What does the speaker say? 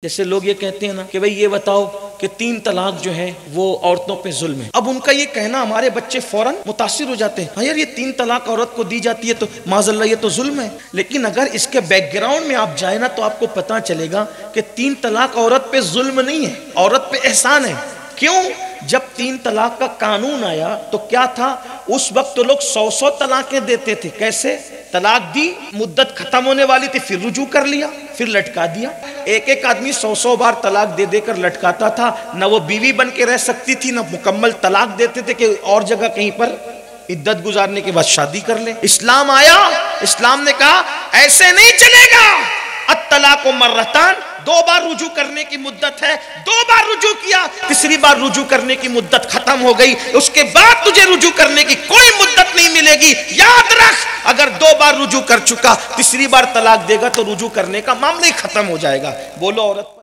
जैसे लोग ये कहते हैं ना कि भाई ये बताओ कि 3 तलाक जो है वो औरतों पे जुल्म है। अब उनका ये कहना हमारे बच्चे फौरन मुतासिर हो जाते हैं, हाँ यार ये 3 तलाक औरत को दी जाती है तो माज़अल्लाह ये तो जुल्म है। लेकिन अगर इसके बैकग्राउंड में आप जाए ना तो आपको पता चलेगा कि 3 तलाक औरत पे जुल्म नहीं है, औरत पे एहसान है। क्यों? जब 3 तलाक का कानून आया तो क्या था, उस वक्त तो लोग 100 तलाकें देते थे। कैसे? तलाक दी, मुद्दत खत्म होने वाली थी, फिर रुजू कर लिया, फिर लटका दिया। एक आदमी 100 बार तलाक दे देकर लटकाता था, ना वो बीवी बन के रह सकती थी, ना मुकम्मल तलाक देते थे कि और जगह कहीं पर इद्दत गुजारने के बाद शादी कर ले। इस्लाम आया, इस्लाम ने कहा ऐसे नहीं चलेगा, अत-तलाक़ मर्रतान, 2 बार रुजू करने की मुद्दत है, 2 बार रुजू किया, तीसरी बार रुजू करने की मुद्दत खत्म हो गई, उसके बाद तुझे रुजू करने की कोई मुद्दत नहीं मिलेगी। याद रख, अगर 2 बार रुजू कर चुका, तीसरी बार तलाक देगा तो रुजू करने का मामला ही खत्म हो जाएगा। बोलो औरत।